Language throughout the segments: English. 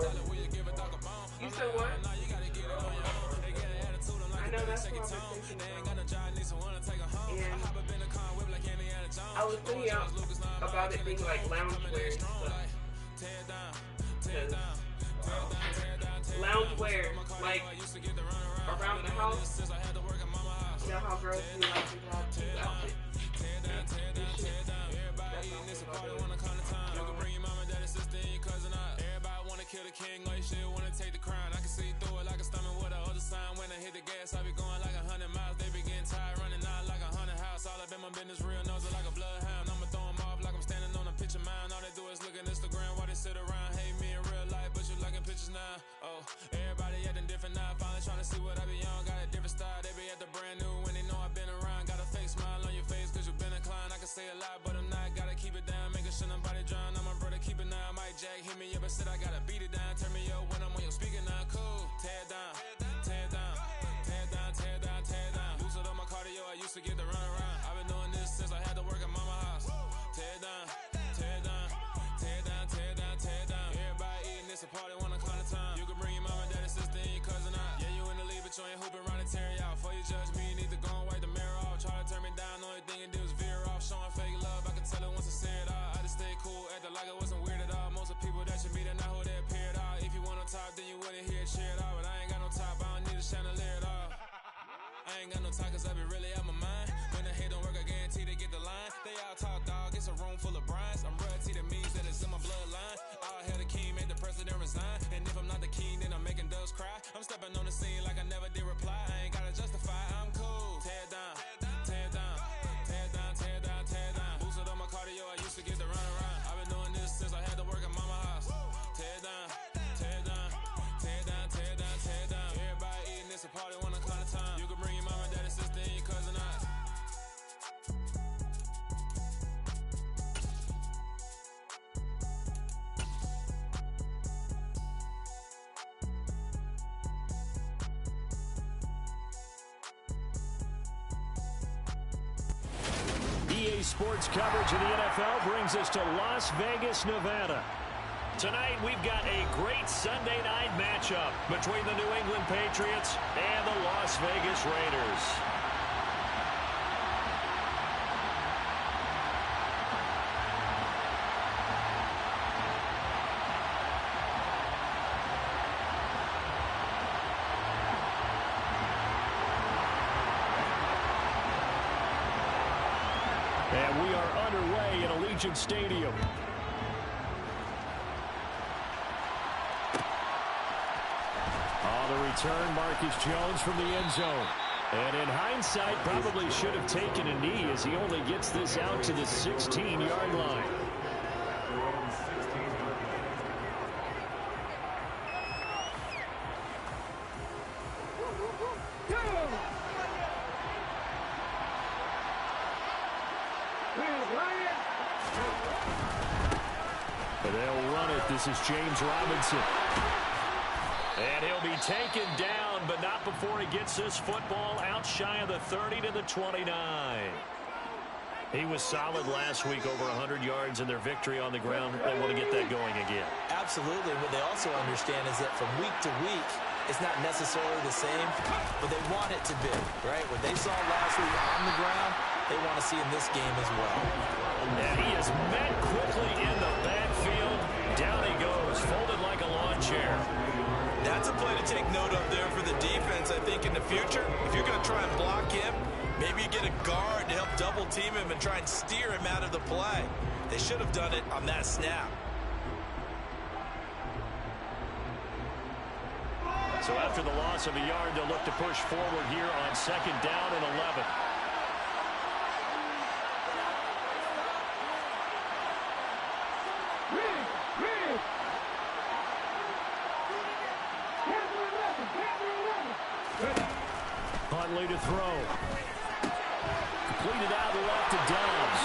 Lord. You said what? I know that's what I've been thinking about. And I was thinking about it being like loungewear and stuff. Loungewear, like around the house. You know how girls do like to have cute outfits and shit. That's how Kill the king, like shit, wanna take the crown. I can see through it like a stomach with a other sign. When I hit the gas, I be going like 100 miles. They be getting tired, running out like 100 house. All up in my business, real nose like a bloodhound. I'ma throw them off like I'm standing on a picture mound. All they do is look at Instagram while they sit around. Hate me in real life, but you liking pictures now. Oh, everybody acting different now. Finally trying to see what I be on. Got a different style, they be at the brand new when they know I've been around. Got a fake smile on your face, cause you been inclined. I can say a lot, but I'm not. Gotta keep it down, making sure nobody drown. I'm my brother, keep it now. Mike Jack hit me up and said I gotta beat it down. Turn me up when I'm on your speaker now. Cool, tear down, tear down, tear down, tear down, tear down. Lose it on my cardio, I used to get to run around. I've been doing this since I had to work at mama house. Tear down, tear down, tear down, tear down, tear down. Everybody eating this a party, wanna climb the time. You can bring your mama, daddy, sister, and your cousin out. Yeah, you in the lead, but you ain't hooping around and tearing out. Before you judge me, you need to go and wipe the mirror off. Try to turn me down, only thing you do is veer off. Showing fake love, I can tell it once I see it all. I just stay cool, acting like it wasn't weird at all. Most of the people that you meet are not who they appear at all. If you want on top, then you wouldn't hear it cheer at all. But I ain't got no top, I don't need a chandelier at all. I ain't got no time, cause I be really out my mind. When the hate don't work, I guarantee they get the line. They all talk, dog, it's a room full of brinds. I'm royalty, that means that it's in my bloodline. All hail the king, made the president resign. And if I'm not the king, then I'm making doves cry. I'm stepping on the scene like I never did reply. I ain't gotta justify, I'm cool. Tear down, tear down, tear down, tear down, tear down. Boosted on my cardio, I used to get to run around. I've been doing this since I had to work at mama house. Tear down, tear down, tear down, tear down, tear down. Everybody eating this a party, wanna climb the time. You can bring your mama, daddy, sister, and your cousin out. EA Sports coverage of the NFL brings us to Las Vegas, Nevada. Tonight, we've got a great Sunday night matchup between the New England Patriots and the Las Vegas Raiders. And we are underway in Allegiant Stadium. On the return, Marcus Jones from the end zone. And in hindsight, probably should have taken a knee as he only gets this out to the 16-yard line. They'll run it. This is James Robinson. And he'll be taken down, but not before he gets this football out shy of the 30 to the 29. He was solid last week, over 100 yards in their victory on the ground. They want to get that going again. Absolutely. What they also understand is that from week to week, it's not necessarily the same, but they want it to be, right? What they saw last week on the ground, they want to see in this game as well. And he is met quickly in the backfield. Down he goes, folded like a lawn chair. That's a play to take note of there for the defense. I think in the future, if you're going to try and block him, maybe you get a guard to help double team him and try and steer him out of the play. They should have done it on that snap. So after the loss of a yard, they'll look to push forward here on second down and 11. Huntley to throw. Completed out left to Dobbs.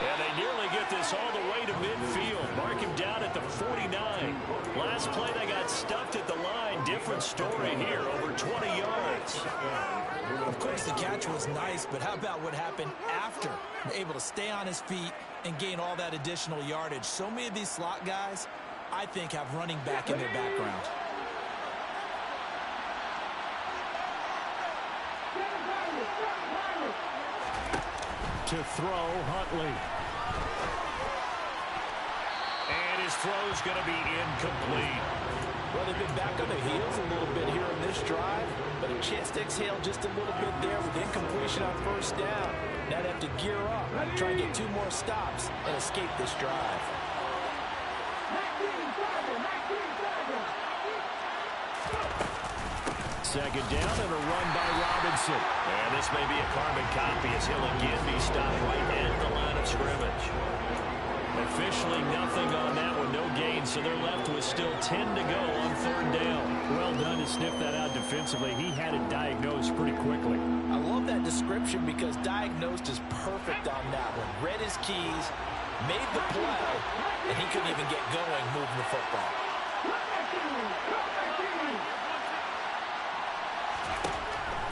And they nearly get this all the way to midfield. Mark him down at the 49. Last play they got stuffed at the line. Different story here, over 20 yards. Of course, the catch was nice, but how about what happened after? Able to stay on his feet and gain all that additional yardage. So many of these slot guys, I think, have running back in their background. To throw, Huntley. And his throw's going to be incomplete. Well, they've been back on their heels a little bit here in this drive, but a chance to exhale just a little bit there with incompletion on first down. Now they have to gear up, try and get 2 more stops, and escape this drive. Second down and a run by Robinson. And this may be a carbon copy as he'll again be stopped right at the line of scrimmage. Officially nothing on that one, no gain, so they're left with still 10 to go on third down. Well done to sniff that out defensively. He had it diagnosed pretty quickly. I love that description because diagnosed is perfect on that one. Read his keys, made the play, and he couldn't even get going moving the football.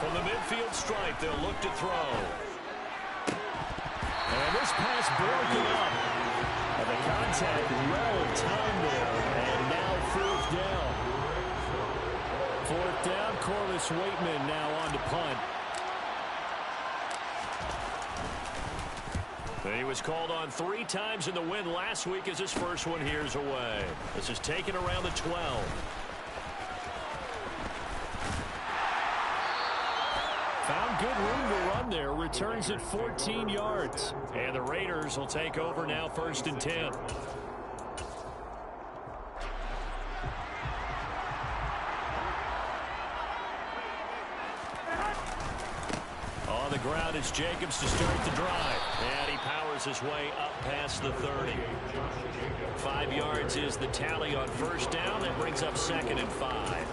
From the midfield stripe, they'll look to throw. And this pass broken up. And the contact well timed there. And now 4th down. 4th down, Corliss Waitman now on to punt. He was called on 3 times in the win last week as his first one here's away. This is taken around the 12. Found good room to run there. Returns at 14 yards. And the Raiders will take over now 1st and 10. On the ground is Jacobs to start the drive. And he powers his way up past the 30. 5 yards is the tally on first down. That brings up 2nd and 5.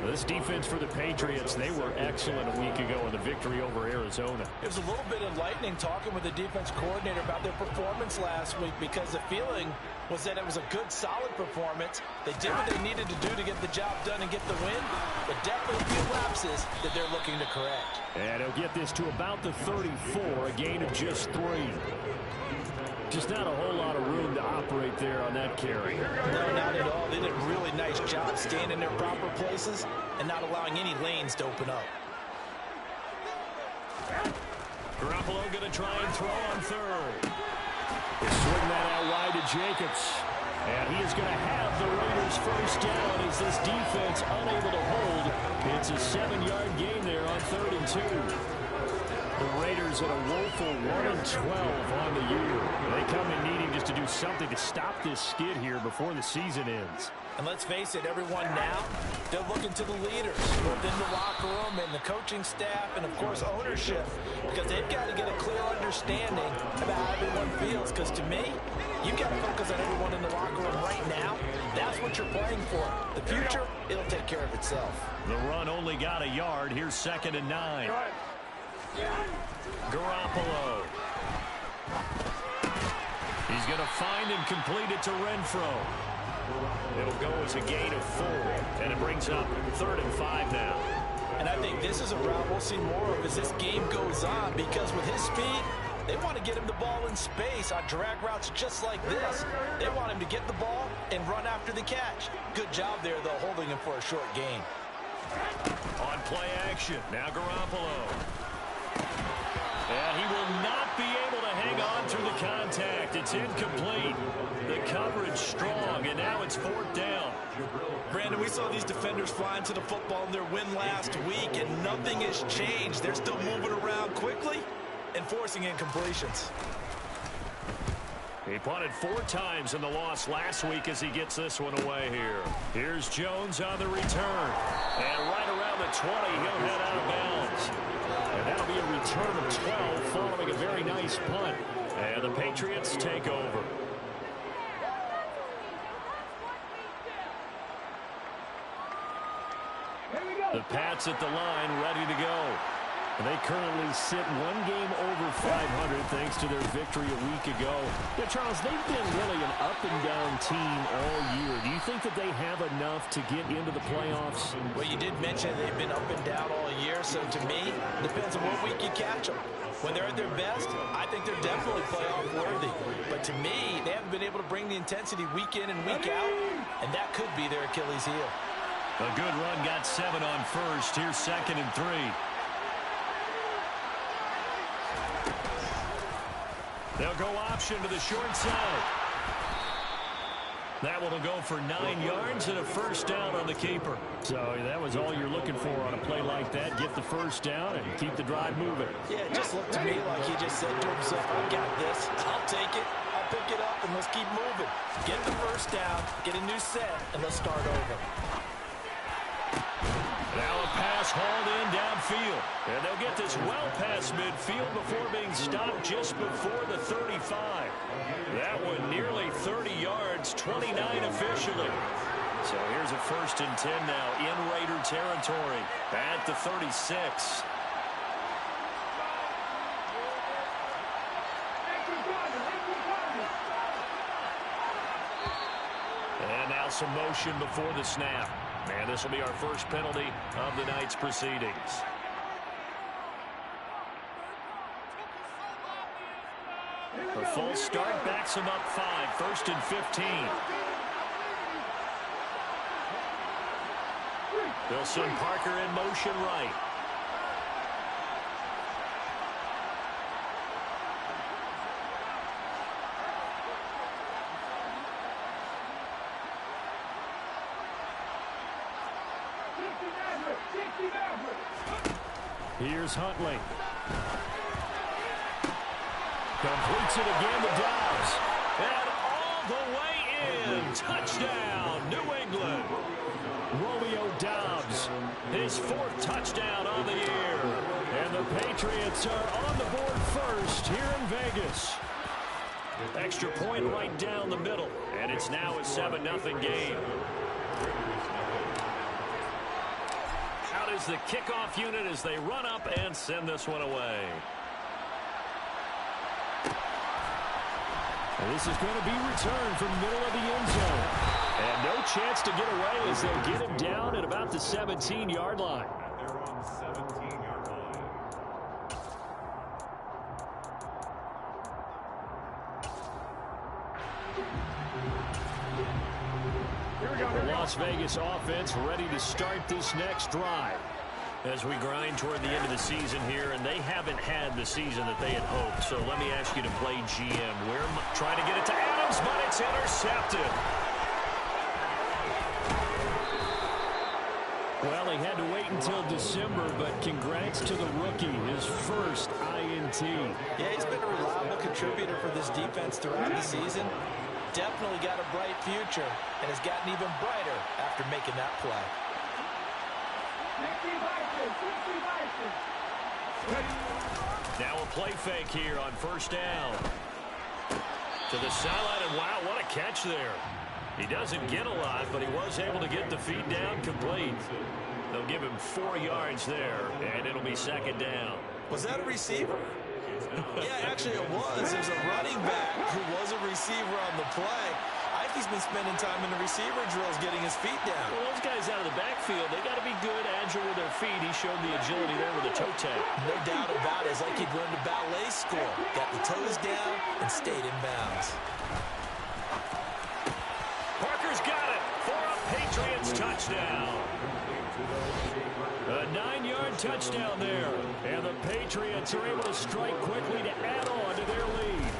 This defense for the Patriots, they were excellent a week ago in the victory over Arizona. It was a little bit enlightening talking with the defense coordinator about their performance last week because the feeling was that it was a good, solid performance. They did what they needed to do to get the job done and get the win, but definitely a few lapses that they're looking to correct. And he'll get this to about the 34, a gain of just 3. Just not a whole lot of room to operate there on that carry. No, not at all. They did a really nice job staying in their proper places and not allowing any lanes to open up. Garoppolo going to try and throw on 3rd. They swing that out wide to Jacobs. And he is going to have the Raiders first down as this defense unable to hold. It's a 7-yard gain there on 3rd and 2. The Raiders at a woeful 1-12 on the year. They come in needing just to do something to stop this skid here before the season ends. And let's face it, everyone now, they're looking to the leaders within the locker room and the coaching staff and, of course, ownership, because they've got to get a clear understanding about how everyone feels. Because to me, you've got to focus on everyone in the locker room right now. That's what you're playing for. The future, it'll take care of itself. The run only got a yard. Here's 2nd and 9. Garoppolo. He's going to find and complete it to Renfro. It'll go as a gain of 4, and it brings up 3rd and 5 now. And I think this is a route we'll see more of as this game goes on, because with his speed, they want to get him the ball in space on drag routes just like this. They want him to get the ball and run after the catch. Good job there, though, holding him for a short gain. On play action, now Garoppolo. And he will not be able to hang on through the contact. It's incomplete. The coverage strong, and now it's 4th down. Brandon, we saw these defenders flying to the football in their win last week, and nothing has changed. They're still moving around quickly and forcing incompletions. He punted 4 times in the loss last week as he gets this one away here. Here's Jones on the return. And right around the 20, he'll head out of bounds. And that'll be a return of 12 following a very nice punt. And the Patriots take over. The Pats at the line, ready to go. And they currently sit 1 game over 500 thanks to their victory a week ago. Yeah, Charles, they've been really an up-and-down team all year. Do you think that they have enough to get into the playoffs? Well, you did mention they've been up and down all year, so to me, depends on what week you catch them. When they're at their best, I think they're definitely playoff worthy. But to me, they haven't been able to bring the intensity week in and week out, and that could be their Achilles heel. A good run, got 7 on first. Here's 2nd and 3. They'll go option to the short side. That one will go for 9 yards and a first down on the keeper. So that was all you're looking for on a play like that. Get the first down and keep the drive moving. Yeah, it just looked to me like he just said to himself, I got this. I'll take it. I'll pick it up, and let's keep moving. Get the first down, get a new set, and let's start over. Now a pass hauled in downfield. And they'll get this well past midfield before being stopped just before the 35. That one nearly 30 yards, 29 officially. So here's a 1st and 10 now in Raider territory at the 36. And now some motion before the snap. And this will be our first penalty of the night's proceedings. A false start backs him up 5. 1st and 15. They'll send Parker in motion right. Here's Huntley. Completes it again to Dobbs. And all the way in. Touchdown, New England. Romeo Dobbs, his 4th touchdown on the year. And the Patriots are on the board first here in Vegas. Extra point right down the middle. And it's now a 7-0 game. Out is the kickoff unit as they run up and send this one away. And this is going to be returned from the middle of the end zone. And no chance to get away as they'll get him down at about the 17-yard line. They're on the 17-yard line. The Las Vegas offense ready to start this next drive as we grind toward the end of the season here, and they haven't had the season that they had hoped. So let me ask you to play GM. We're trying to get it to Adams, but it's intercepted. Well, he had to wait until December, but congrats to the rookie, his first INT. Yeah, he's been a reliable contributor for this defense throughout the season. Definitely got a bright future and has gotten even brighter after making that play. Now a play fake here on 1st down. To the sideline, and wow, what a catch there. He doesn't get a lot, but he was able to get the feed down complete. They'll give him 4 yards there, and it'll be 2nd down. Was that a receiver? Yeah, actually it was. It was a running back who was a receiver on the play. I think he's been spending time in the receiver drills getting his feet down. Well, those guys out of the backfield, they got to be good, agile with their feet. He showed the agility there with a toe tap. No doubt about it. It's like he'd learned a ballet score. Got the toes down and stayed in bounds. Parker's got it for a Patriots touchdown. A 9-yard touchdown there. And the Patriots are able to strike quickly to add on to their lead.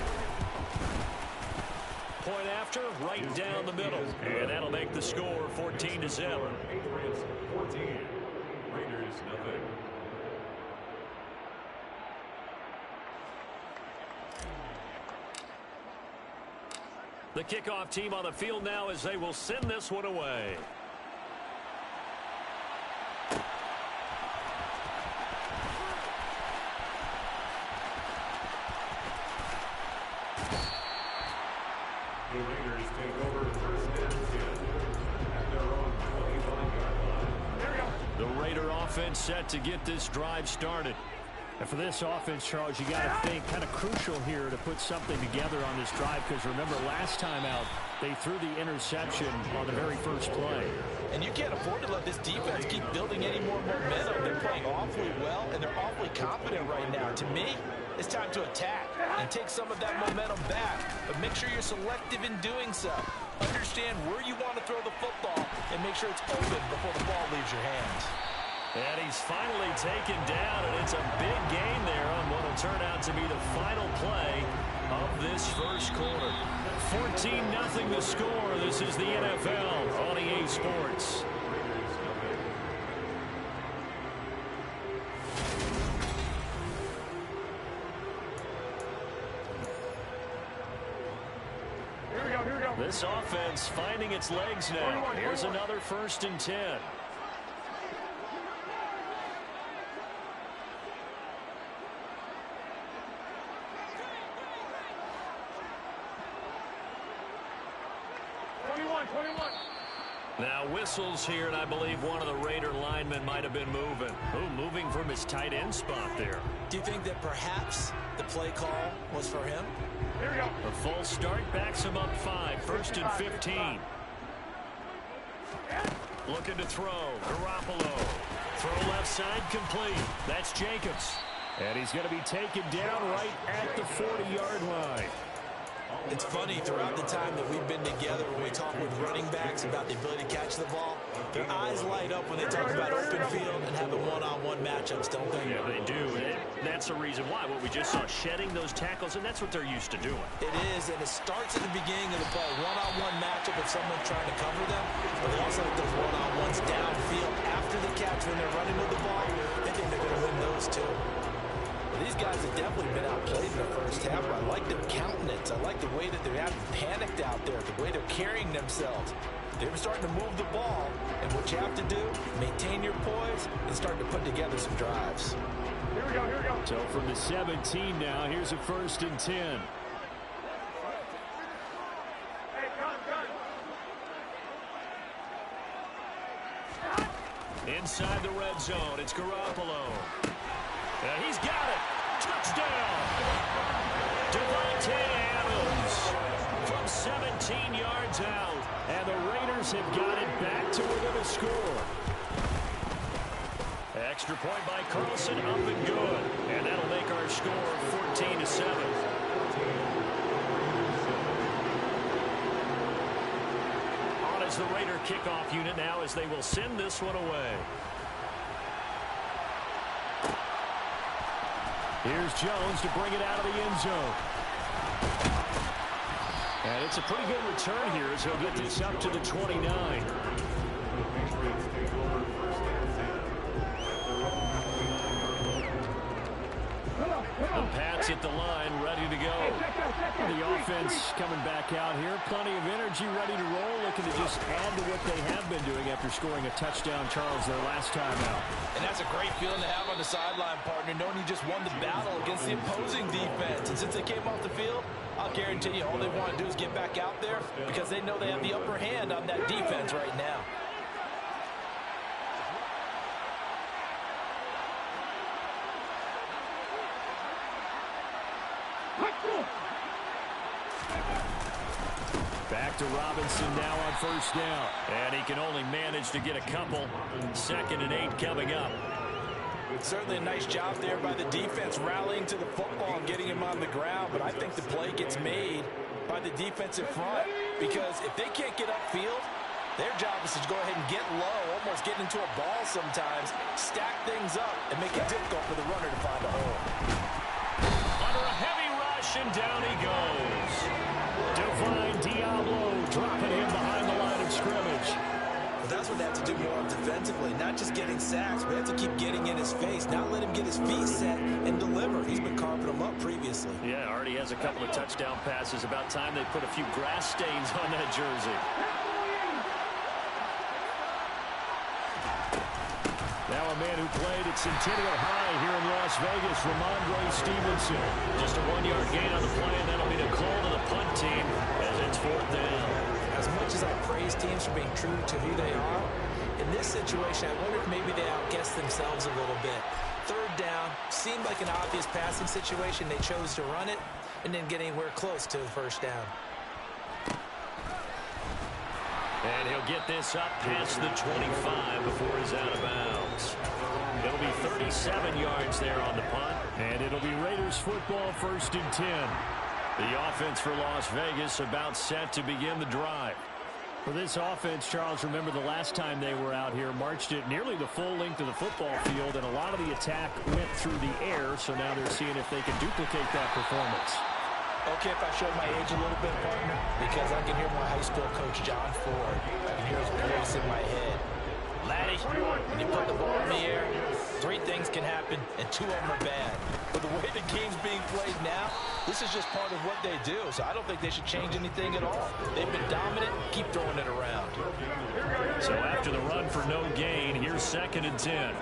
Point after, right down the middle. And that'll make the score 14-7. Patriots 14, Raiders nothing. The kickoff team on the field now as they will send this one away. The Raiders take over 1st and 10 at their own 21-yard line. The Raider offense set to get this drive started. And for this offense, Charles, you got to think kind of crucial here to put something together on this drive, because remember last time out they threw the interception on the very first play. And you can't afford to let this defense keep building any more momentum. They're playing awfully well, and they're awfully confident right now. To me, it's time to attack and take some of that momentum back. But make sure you're selective in doing so. Understand where you want to throw the football and make sure it's open before the ball leaves your hands. And he's finally taken down, and it's a big gain there on what will turn out to be the final play of this first quarter. 14-0 the score. This is the NFL on EA Sports. This offense finding its legs now. Here's another 1st and 10. Now whistles here, and I believe one of the Raider linemen might have been moving. Moving from his tight end spot there. Do you think that perhaps the play call was for him? Here we go. A full start backs him up 5. 1st and 15. Looking to throw. Garoppolo. Throw left side complete. That's Jacobs. And he's going to be taken down right at the 40-yard line. It's funny, throughout the time that we've been together, when we talk with running backs about the ability to catch the ball, their eyes light up when they talk about open field and having one-on-one matchups, don't they? Yeah, they do. That's the reason why. What we just saw, shedding those tackles, and that's what they're used to doing. It is, and it starts at the beginning of the play. One-on-one matchup if someone's trying to cover them, but they also have those one-on-ones downfield after the catch when they're running with the ball. They think they're going to win those, too. These guys have definitely been outplayed in the first half. I like their countenance. I like the way that they're having panicked out there, the way they're carrying themselves. They're starting to move the ball, and what you have to do, maintain your poise and start to put together some drives. Here we go. So from the 17 now, here's a 1st and 10. Inside the red zone, it's Garoppolo. And he's got it. Touchdown. Devontae Adams from 17 yards out. And the Raiders have got it back to within a score. Extra point by Carlson, up and good. And that'll make our score 14-7. On as the Raider kickoff unit now as they will send this one away. Here's Jones to bring it out of the end zone. And it's a pretty good return here as he'll get this up to the 29. The Pats at the line, ready to go. The offense coming back out here. Plenty of energy, ready to roll. Looking to just add to what they have been doing after scoring a touchdown, Charles, their last time out. And that's a great feeling to have on the sideline, partner, knowing you just won the battle against the opposing defense. And since they came off the field, I'll guarantee you all they want to do is get back out there because they know they have the upper hand on that defense right now. Back to Robinson now on 1st down. And he can only manage to get a couple. 2nd and 8 coming up. Certainly a nice job there by the defense rallying to the football and getting him on the ground. But I think the play gets made by the defensive front because if they can't get upfield, their job is to go ahead and get low, almost get into a ball sometimes, stack things up, and make it difficult for the runner to find a hole. Under a heavy rush, and down he goes. Divine Diablo dropping him behind the line of scrimmage. Well, that's what they have to do more defensively, not just getting sacks, but they have to keep getting in his face, not let him get his feet set and deliver. He's been carving them up previously. Yeah, already has a couple of touchdown passes. About time they put a few grass stains on that jersey. Now a man who played at Centennial High here in Las Vegas, Ramondre Stevenson. Just a 1-yard gain on the play, and that'll be the call to the punt team as it's 4th down. As much as I praise teams for being true to who they are, in this situation, I wonder if maybe they outguessed themselves a little bit. 3rd down, seemed like an obvious passing situation. They chose to run it and didn't get anywhere close to the 1st down. And he'll get this up past the 25 before he's out of bounds. It'll be 37 yards there on the punt. And it'll be Raiders football, 1st and 10. The offense for Las Vegas about set to begin the drive. For this offense, Charles, remember the last time they were out here, marched it nearly the full length of the football field, and a lot of the attack went through the air, so now they're seeing if they can duplicate that performance. Okay, if I show my age a little bit, partner, because I can hear my high school coach, John Ford. I can hear his voice in my head. Laddie, when you put the ball in the air, 3 things can happen, and 2 of them are bad. But the way the game's being played now, this is just part of what they do, so I don't think they should change anything at all. They've been dominant. Keep throwing it around. So after the run for no gain, here's 2nd and 10.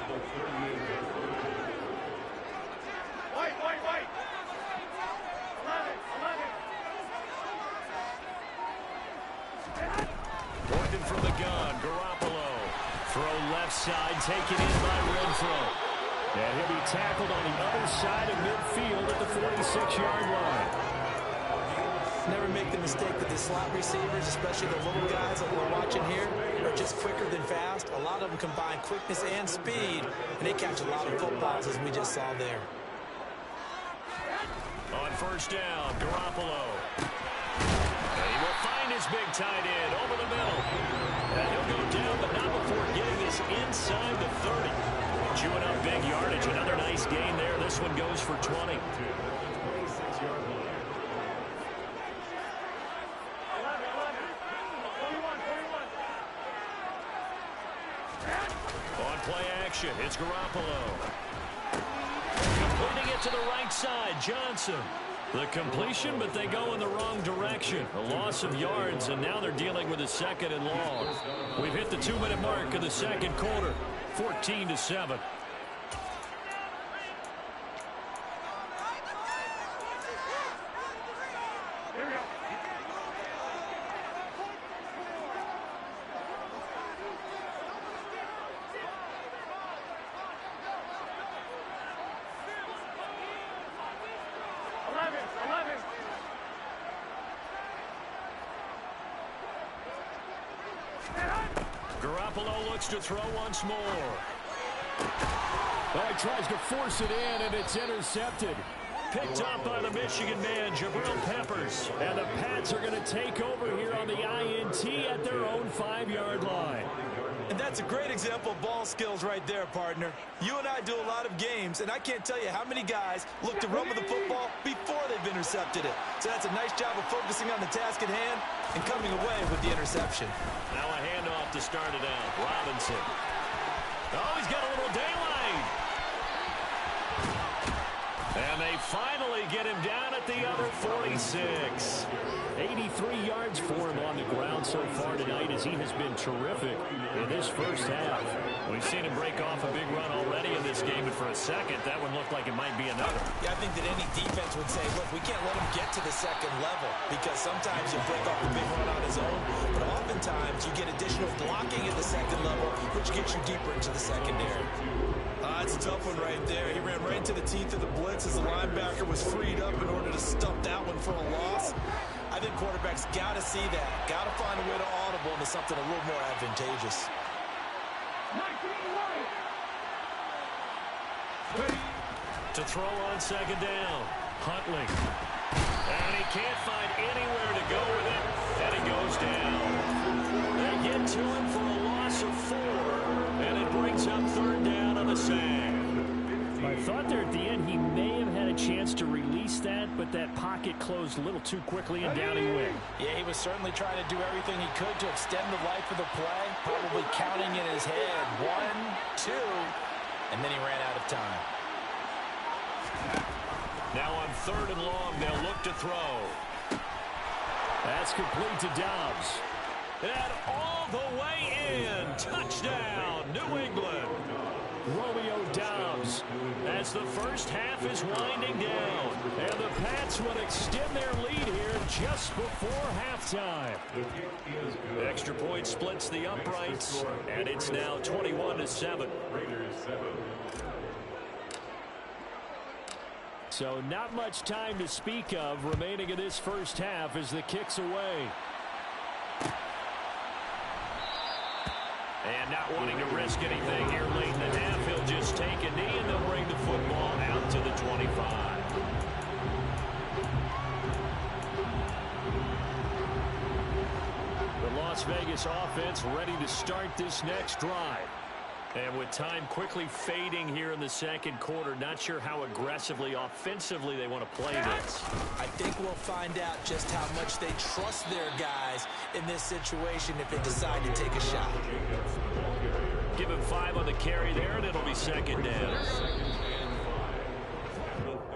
Working from the gun, Garoppolo. Throw left side, taken in by Renfro. And he'll be tackled on the other side of midfield at the 46-yard line. Never make the mistake that the slot receivers, especially the little guys that we're watching here, are just quicker than fast. A lot of them combine quickness and speed, and they catch a lot of footballs, as we just saw there. On 1st down, Garoppolo. And he will find his big tight end over the middle. And he'll go down, but not before getting us inside the 30. Chewing up big yardage. Another nice gain there. This one goes for 20. On play action, it's Garoppolo. Completing it to the right side, Johnson. The completion, but they go in the wrong direction. A loss of yards, and now they're dealing with a 2nd and long. We've hit the 2-minute mark of the 2nd quarter. 14-7. Garoppolo looks to throw once more. Well, he tries to force it in, and it's intercepted. Picked up by the Michigan man, Jabril Peppers. And the Pats are going to take over here on the INT at their own 5-yard line. And that's a great example of ball skills right there, partner. You and I do a lot of games, and I can't tell you how many guys look to run with the football before they've intercepted it. So that's a nice job of focusing on the task at hand and coming away with the interception. Now a handoff to start it out. Robinson. Oh, he's got a little daylight. And they finally get him down at the other 46. 83 yards for him on the ground so far tonight, as he has been terrific in this first half. We've seen him break off a big run already in this game, and for a second, that one looked like it might be another. Yeah, I think that any defense would say, look, we can't let him get to the 2nd level, because sometimes he'll break off a big run on his own, but oftentimes you get additional blocking at the 2nd level, which gets you deeper into the secondary. That's a tough one right there. He ran right into the teeth of the blitz as the linebacker was freed up in order to stump that one for a loss. I think quarterbacks got to see that. Got to find a way to audible into something a little more advantageous. To throw on 2nd down. Huntley. And he can't find anywhere to go with it. And he goes down. They get to him for a loss of 4. And it brings up 3rd down on the sand. I thought there at the end he may have had a chance to release that, but that pocket closed a little too quickly, and down he went. Yeah, he was certainly trying to do everything he could to extend the life of the play, probably counting in his head 1, 2, and then he ran out of time. Now on 3rd and long, they'll look to throw. That's complete to Dobbs. And all the way in. Touchdown, New England. Romeo Dobbs, as the first half is winding down. And the Pats will extend their lead here just before halftime. Extra point splits the uprights, and it's now 21-7. So not much time to speak of remaining in this first half as the kick's away. And not wanting to risk anything here late in the half, he'll just take a knee and they'll bring the football out to the 25. The Las Vegas offense ready to start this next drive. And with time quickly fading here in the second quarter, not sure how aggressively, offensively they want to play this. I think we'll find out just how much they trust their guys in this situation if they decide to take a shot. Give him 5 on the carry there, and it'll be second down.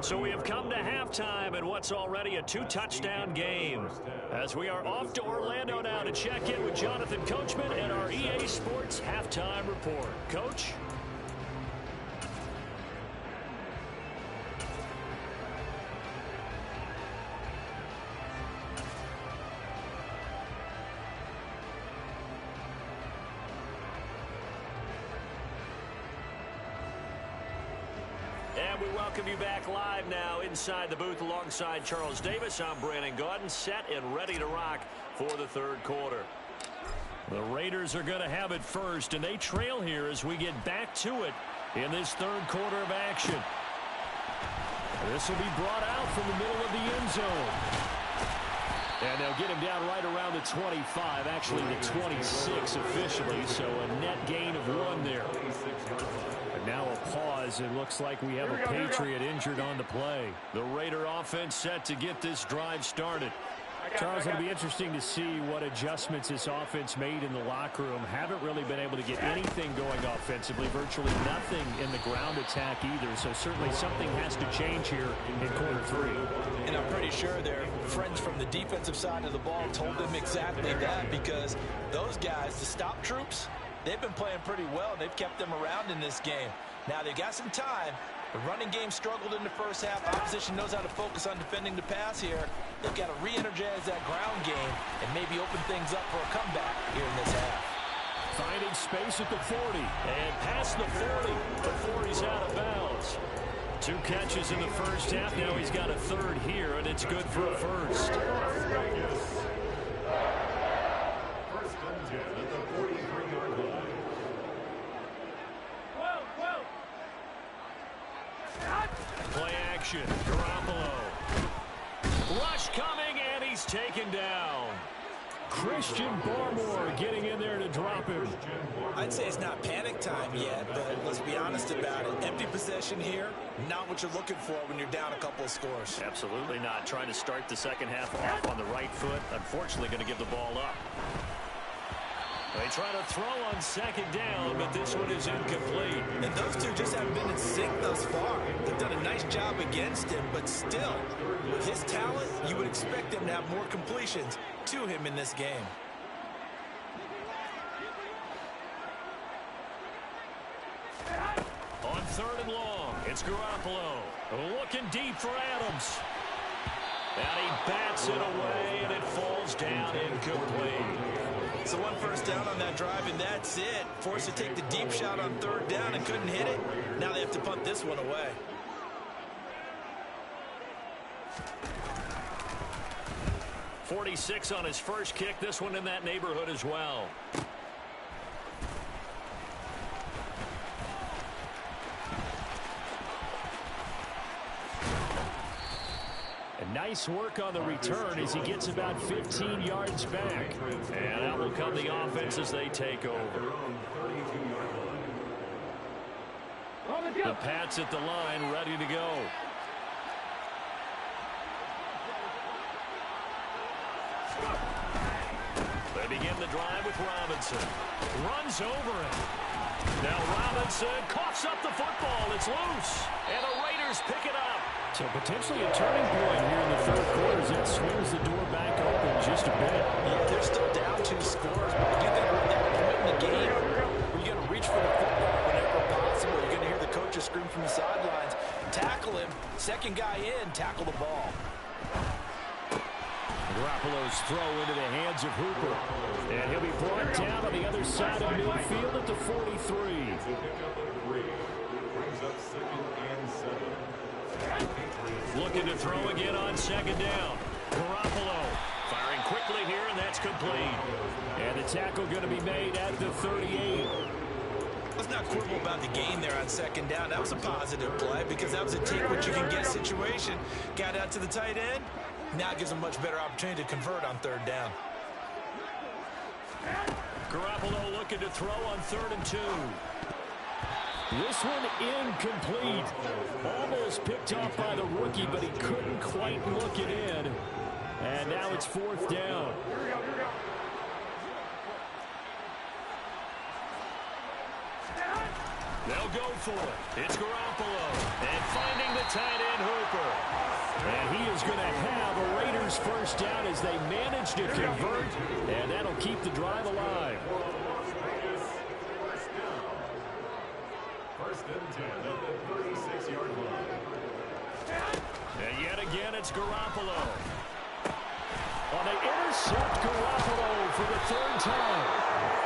So we have come to halftime in what's already a 2-touchdown game. As we are off to Orlando now to check in with Jonathan Coachman and our EA Sports Halftime Report. Coach? And we welcome you back live now inside the booth alongside Charles Davis. I'm Brandon Gaudin, set and ready to rock for the third quarter. The Raiders are going to have it first, and they trail here as we get back to it in this third quarter of action. This will be brought out from the middle of the end zone. And they'll get him down right around the 25, actually the 26 officially, so a net gain of 1 there. And now a pause. It looks like we have a Patriot injured on the play. The Raider offense set to get this drive started. Charles, it'll be interesting to see what adjustments this offense made in the locker room. Haven't really been able to get anything going offensively, virtually nothing in the ground attack either. So certainly something has to change here in quarter 3. And I'm pretty sure their friends from the defensive side of the ball told them exactly that, because those guys, the stop troops, they've been playing pretty well. They've kept them around in this game. Now they've got some time. The running game struggled in the first half. Opposition knows how to focus on defending the pass here. They've got to re-energize that ground game and maybe open things up for a comeback here in this half. Finding space at the 40. And past the 40. Before he's out of bounds. 2 catches in the first half. Now he's got a third here, and it's good for a first. Play action. Garoppolo. Rush coming, and he's taken down. Christian Barmore getting in there to drop him. I'd say it's not panic time yet, but let's be honest about it. Empty possession here, not what you're looking for when you're down a couple of scores. Absolutely not. Trying to start the second half off on the right foot. Unfortunately, going to give the ball up. They try to throw on second down, but this one is incomplete. And those two just haven't been in sync thus far. They've done a nice job against him, but still, with his talent, you would expect him to have more completions to him in this game. On 3rd and long, it's Garoppolo. Looking deep for Adams. And he bats it away, and it falls down incomplete. So 1 first down on that drive, and that's it. Forced to take the deep shot on 3rd down and couldn't hit it. Now they have to punt this one away. .46 on his first kick. This one in that neighborhood as well. Nice work on the return as he gets about 15 yards back. And out will come the offense as they take over. The Pats at the line, ready to go. They begin the drive with Robinson. Runs over it. Now Robinson coughs up the football. It's loose. And the Raiders pick it up. So potentially a turning point here in the third quarter as that swings the door back open just a bit. Yeah, they're still down 2 scores, but I do think we're at that point in the game where you're going to reach for the football whenever possible. You're going to hear the coaches scream from the sidelines. Tackle him. Second guy in, tackle the ball. Garoppolo's throw into the hands of Hooper. And he'll be brought down on the other side of midfield at the 43. Looking to throw again on second down. Garoppolo firing quickly here, and that's complete. And the tackle going to be made at the 38. not quibble about the gain there on second down. That was a positive play because that was a take-what-you-can-get situation. Got out to the tight end. Now it gives them a much better opportunity to convert on third down. Garoppolo looking to throw on 3rd and 2. This one incomplete. Almost picked off by the rookie, but he couldn't quite look it in. And now it's 4th down. They'll go for it. It's Garoppolo. And finding the tight end Hooper. And he is going to have a Raiders first down as they manage to convert. And that'll keep the drive alive. First and 10 at the 36-yard line. And yet again, it's Garoppolo. Oh, they intercept Garoppolo for the 3rd time.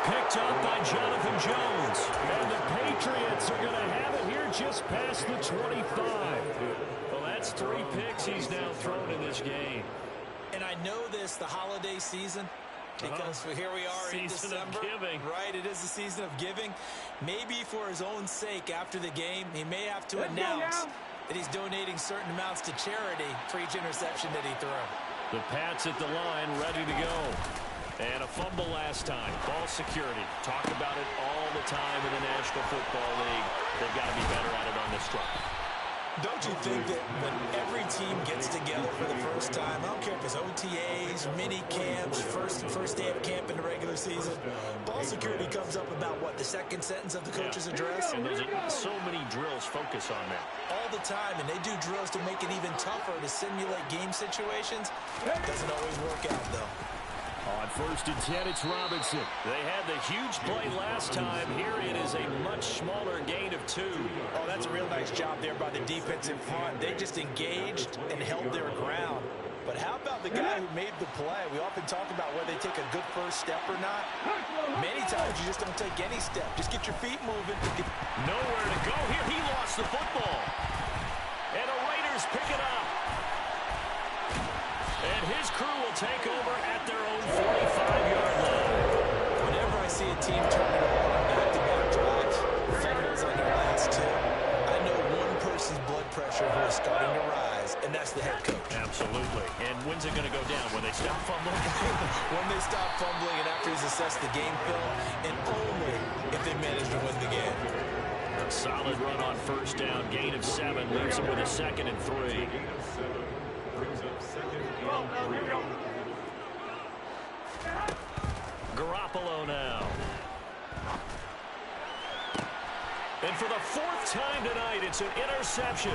Picked up by Jonathan Jones. And the Patriots are going to have it here just past the 25. Well, that's 3 picks he's now thrown in this game. And I know this, the holiday season, because here we are in December. Season of giving. Right, it is the season of giving. Maybe for his own sake after the game, he may have to announce that he's donating certain amounts to charity for each interception that he threw. The Pats at the line, ready to go. And a fumble last time. Ball security. Talk about it all the time in the National Football League. They've got to be better at it on this drive. Don't you think that when every team gets together for the first time, I don't care if it's OTAs, mini camps, first day of camp in the regular season, ball security comes up about what, the second sentence of the coach's address? And there's so many drills focus on that. All the time, and they do drills to make it even tougher to simulate game situations. Doesn't always work out, though. On 1st and 10, it's Robinson. They had the huge play last time. Here it is a much smaller gain of 2. Oh, that's a real nice job there by the defensive front. They just engaged and held their ground. But how about the guy who made the play? We often talk about whether they take a good first step or not. Many times you just don't take any step. Just get your feet moving. Nowhere to go here. He lost the football. And the Raiders pick it up. And his crew will take over at their own 45-yard line. Whenever I see a team turn it over on back-to-back drives, fumbles on their last 2, I know one person's blood pressure who is starting to rise, and that's the head coach. Absolutely. And when's it going to go down? When they stop fumbling? When they stop fumbling and after he's assessed the game film, and only if they manage to win the game. A solid run on 1st down. Gain of 7 leaves them with a 2nd and 3. Garoppolo now. And for the 4th time tonight, it's an interception.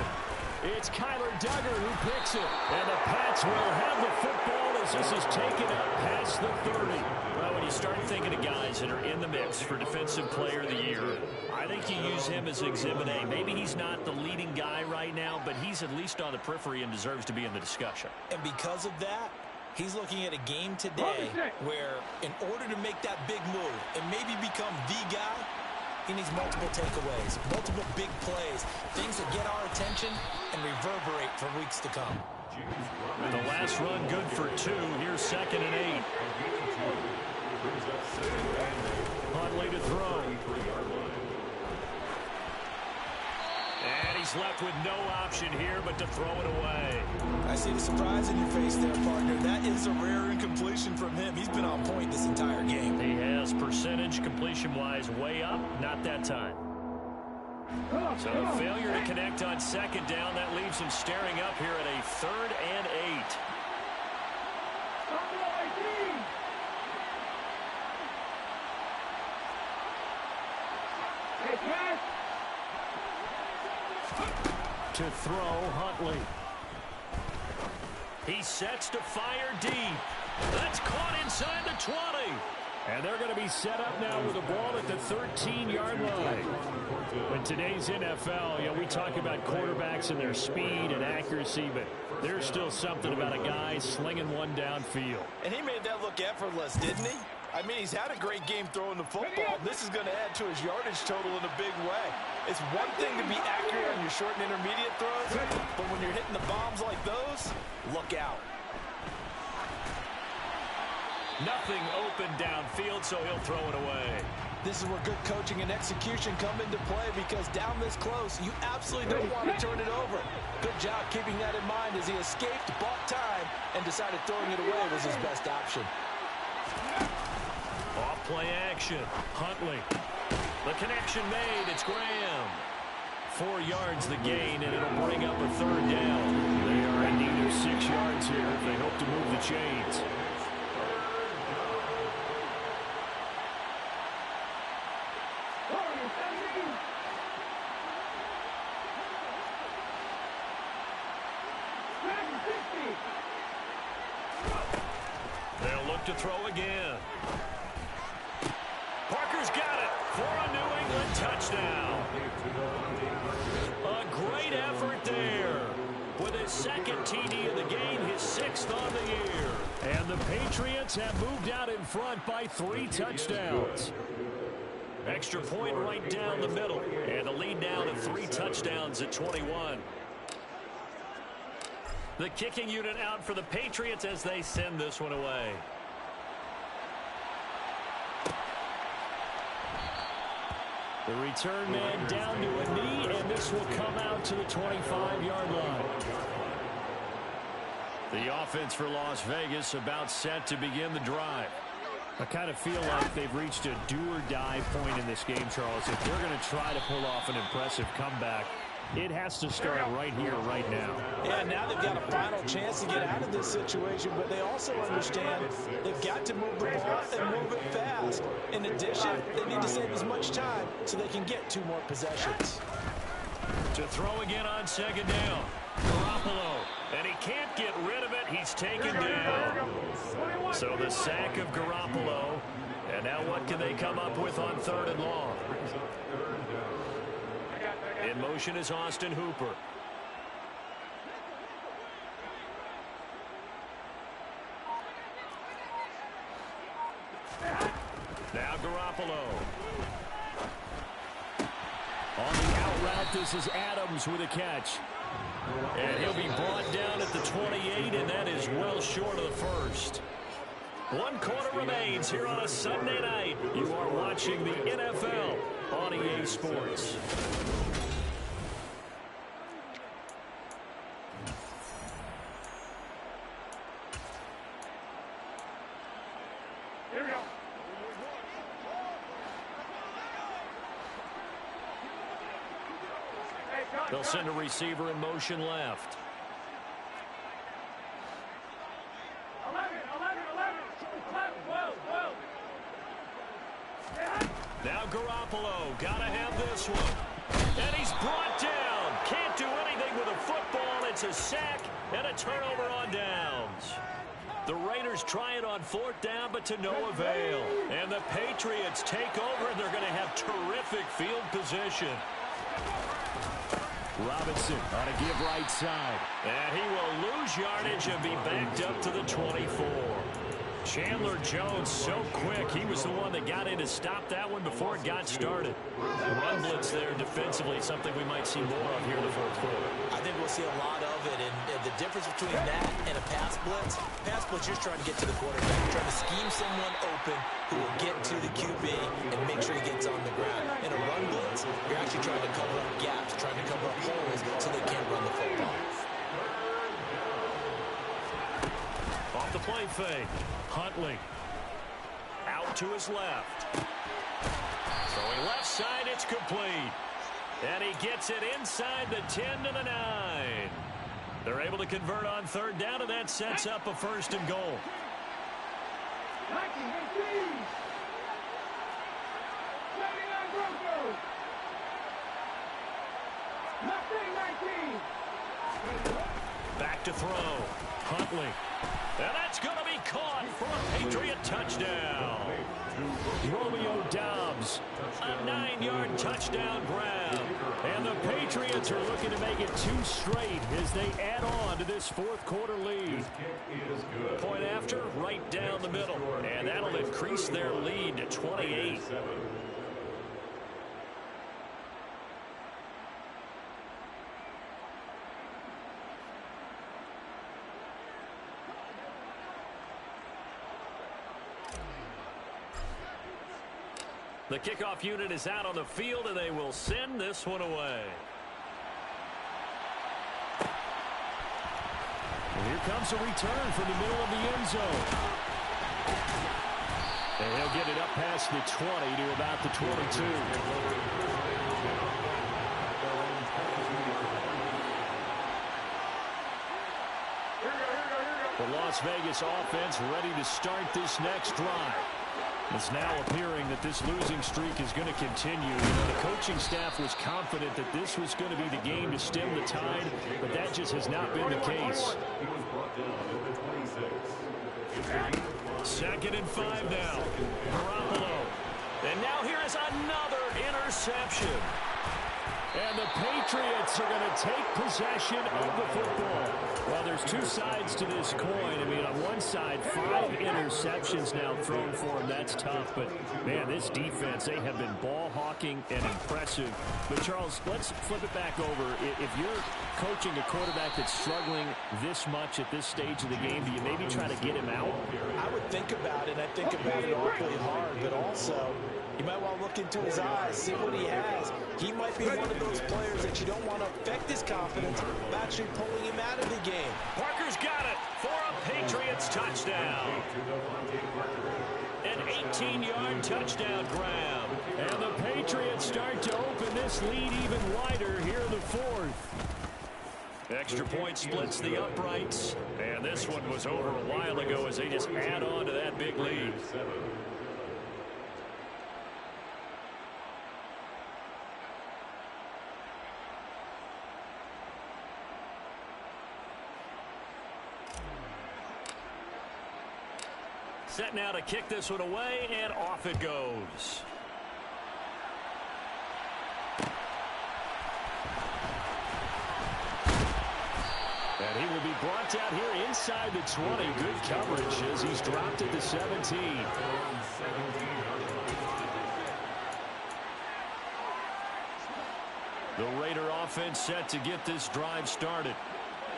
It's Kyler Duggar who picks it. And the Pats will have the football as this is taken up past the 30. Well, when you start thinking of guys that are in the mix for Defensive Player of the Year, I think you use him as Exhibit A. Maybe he's not the leading guy right now, but he's at least on the periphery and deserves to be in the discussion. And because of that, he's looking at a game today where in order to make that big move and maybe become the guy, he needs multiple takeaways, multiple big plays, things that get our attention and reverberate for weeks to come. The last run good for 2. Here's 2nd and 8. Huntley to throw. And he's left with no option here but to throw it away. I see the surprise in your face there, partner. That is a rare incompletion from him. He's been on point this entire game. He has percentage completion-wise way up. Not that time. So a failure to connect on 2nd down. That leaves him staring up here at a 3rd and 8. To throw, Huntley. He sets to fire deep. That's caught inside the 20. And they're going to be set up now with the ball at the 13-yard line. In today's NFL, we talk about quarterbacks and their speed and accuracy, but there's still something about a guy slinging one downfield. And he made that look effortless, didn't he? I mean, he's had a great game throwing the football. This is going to add to his yardage total in a big way. It's one thing to be accurate on your short and intermediate throws, but when you're hitting the bombs like those, look out. Nothing open downfield, so he'll throw it away. This is where good coaching and execution come into play, because down this close, you absolutely don't want to turn it over. Good job keeping that in mind as he escaped, bought time, and decided throwing it away was his best option. Off play action. Huntley. The connection made. It's Graham. 4 yards the gain, and it'll bring up a third down. They are in need of 6 yards here if they hope to move the chains. They'll look to throw again. Parker's got it for a New England touchdown. A great effort there. With his second TD of the game, his 6th on the year. And the Patriots have moved out in front by 3 touchdowns. Extra point right down the middle. And the lead now to 3 touchdowns at 21. The kicking unit out for the Patriots as they send this one away. The return man down to a knee, and this will come out to the 25-yard line. The offense for Las Vegas about set to begin the drive. I kind of feel like they've reached a do-or-die point in this game, Charles. If they're going to try to pull off an impressive comeback, it has to start right here, right now. Yeah, now they've got a final chance to get out of this situation, but they also understand they've got to move the ball and move it fast. In addition, they need to save as much time so they can get 2 more possessions. To throw again on second down. Garoppolo, and he can't get rid of it. He's taken down. So the sack of Garoppolo, and now what can they come up with on 3rd and long? In motion is Austin Hooper. Now Garoppolo. On the out route, this is Adams with a catch. And he'll be brought down at the 28, and that is well short of the first. 1 quarter remains here on a Sunday night. You are watching the NFL on EA Sports. They'll send a receiver in motion left. Now Garoppolo, gotta have this one. And he's brought down. Can't do anything with a football. It's a sack and a turnover on downs. The Raiders try it on 4th down, but to no avail. And the Patriots take over, and they're going to have terrific field position. Robinson on a give right side. And he will lose yardage and be backed up to the 24. Chandler Jones so quick. He was the one that got in to stop that one before it got started. Run blitz there defensively, something we might see more of here in the 4th quarter. I think we'll see a lot of it, and the difference between that and a pass blitz, you're trying to get to the quarterback. You're trying to scheme someone open who will get to the QB and make sure he gets on the ground. In a run blitz, you're actually trying to cover up gaps, trying to cover up holes so they can't run the football. Off the play fake. Huntley. Out to his left. Throwing left side, it's complete. And he gets it inside the 10 to the 9. They're able to convert on 3rd down, and that sets up a 1st and goal. Back to throw. Huntley. And that's going to be caught for a Patriot touchdown. Romeo Doubs, a 9-yard touchdown grab. And the Patriots are looking to make it 2 straight as they add on to this 4th quarter lead. Point after, right down the middle. And that'll increase their lead to 28. The kickoff unit is out on the field, and they will send this one away. And here comes a return from the middle of the end zone. And he'll get it up past the 20 to about the 22. The Las Vegas offense ready to start this next drive. It's now appearing that this losing streak is going to continue. The coaching staff was confident that this was going to be the game to stem the tide, but that just has not been the case. 2nd and 5 now. Garoppolo. And now here is another interception. And the Patriots are going to take possession of the football. Well, there's two sides to this coin. I mean, on one side, 5 interceptions now thrown for them. That's tough. But, man, this defense, they have been ball hawking and impressive. But, Charles, let's flip it back over. If you're coaching a quarterback that's struggling this much at this stage of the game, do you maybe try to get him out? I would think about it, and I think about it awfully hard. But also, you might want to look into his eyes, see what he has. He might be one of those players that you don't want to affect his confidence by actually pulling him out of the game. Parker's got it for a Patriots touchdown. An 18-yard touchdown grab. And the Patriots start to open this lead even wider here in the 4th. Extra point splits the uprights. And this one was over a while ago as they just add on to that big lead. Set now to kick this one away, and off it goes. And he will be brought down here inside the 20. Good coverage as he's dropped at the 17. The Raider offense set to get this drive started.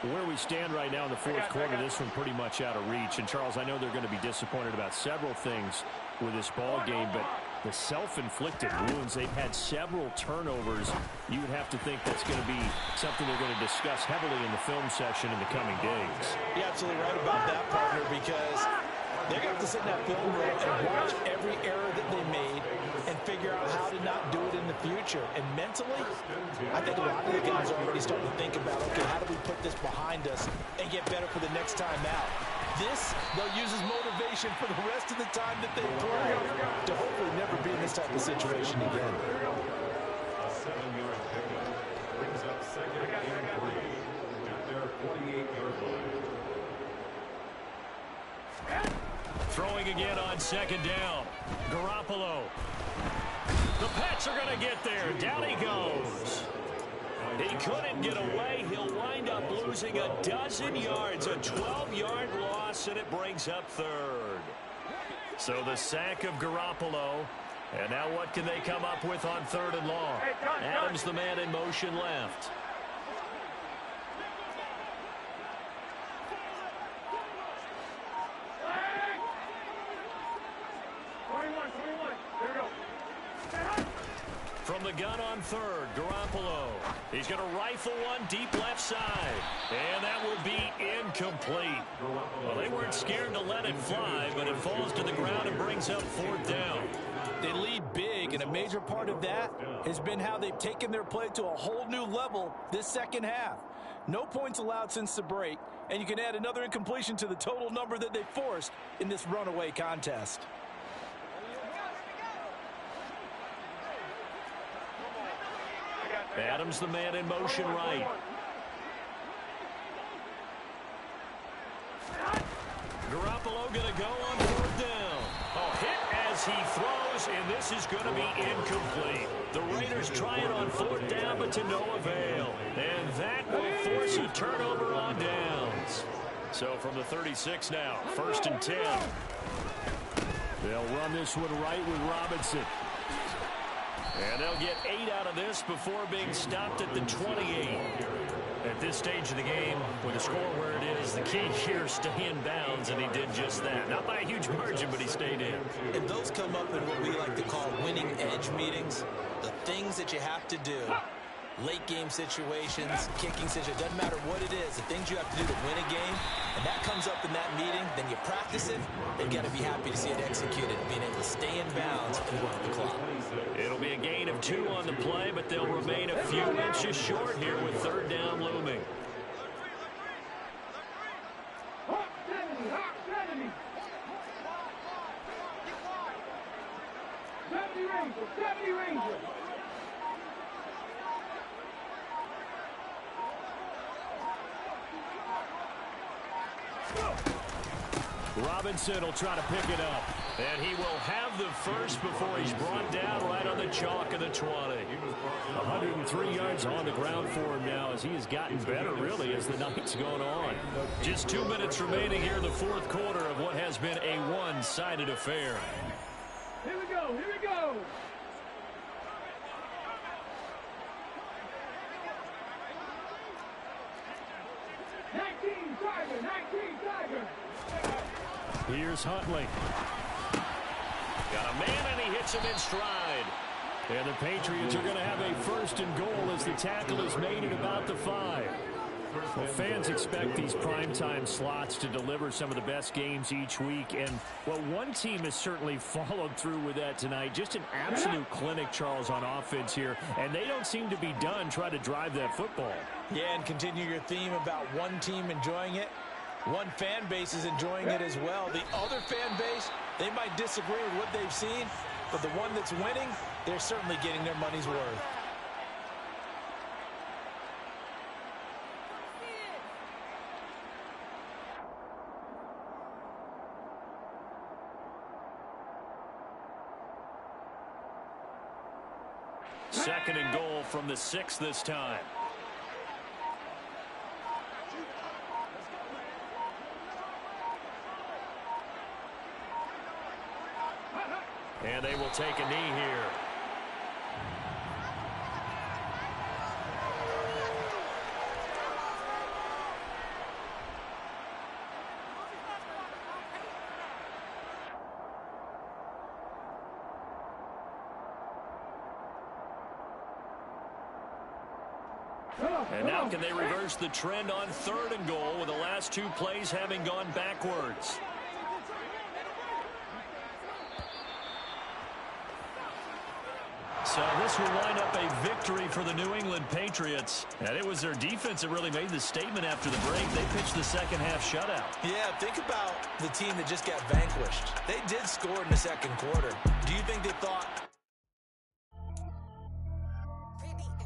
Where we stand right now in the 4th quarter, this one pretty much out of reach. And, Charles, I know they're going to be disappointed about several things with this ball game, but the self-inflicted wounds, they've had several turnovers. You would have to think that's going to be something they're going to discuss heavily in the film session in the coming days. You're absolutely right about that, partner, because they're going to have to sit in that film room and watch every error that they made and figure out how to not do it in the future. And mentally, I think a lot of the guys are already starting to think about, okay, how do we put this behind us and get better for the next time out? This, they'll use as motivation for the rest of the time that they play to hopefully never be in this type of situation again. A 7-yard pickup brings up 2nd and 3 at their 48-yard line. Throwing again on 2nd down. Garoppolo. The Pats are going to get there. Down he goes. He couldn't get away. He'll wind up losing a dozen yards. A 12-yard loss, and it brings up 3rd. So the sack of Garoppolo. And now what can they come up with on 3rd and long? Adams, the man in motion, left. From the gun on 3rd, Garoppolo. He's going to rifle one deep left side. And that will be incomplete. Well, they weren't scared to let it fly, but it falls to the ground and brings up 4th down. They lead big, and a major part of that has been how they've taken their play to a whole new level this second half. No points allowed since the break, and you can add another incompletion to the total number that they forced in this runaway contest. Adams, the man in motion right. Garoppolo going to go on 4th down. Oh, hit as he throws, and this is going to be incomplete. The Raiders try it on 4th down, but to no avail. And that will force a turnover on downs. So from the 36 now, 1st and 10. They'll run this one right with Robinson. And they'll get 8 out of this before being stopped at the 28. At this stage of the game, with the score where it is, the key here is stay in bounds, and he did just that. Not by a huge margin, but he stayed in. And those come up in what we like to call winning edge meetings. The things that you have to do. Late game situations, kicking situations, doesn't matter what it is, the things you have to do to win a game, and that comes up in that meeting, then you practice it, they've got to be happy to see it executed, being able to stay in bounds and work the clock. It'll be a gain of 2 on the play, but they'll remain a few inches short here with third down looming. Robinson will try to pick it up. And he will have the first before he's brought down right on the chalk of the 20. 103 yards on the ground for him now as he has gotten better, really, as the night's gone on. Just 2 minutes remaining here in the fourth quarter of what has been a one-sided affair. Here we go, here we go. Here's Huntley. Got a man, and he hits him in stride. And the Patriots are going to have a first and goal as the tackle is made at about the 5. Well, fans expect these primetime slots to deliver some of the best games each week. And, well, one team has certainly followed through with that tonight. Just an absolute clinic, Charles, on offense here. And they don't seem to be done trying to drive that football. Yeah, and continue your theme about one team enjoying it. One fan base is enjoying it as well. The other fan base, they might disagree with what they've seen, but the one that's winning, they're certainly getting their money's worth. Second and goal from the 6 this time. And they will take a knee here. And now can they reverse the trend on third and goal with the last 2 plays having gone backwards? So this will line up a victory for the New England Patriots. And it was their defense that really made the statement after the break. They pitched the second half shutout. Yeah, think about the team that just got vanquished. They did score in the second quarter. Do you think they thought,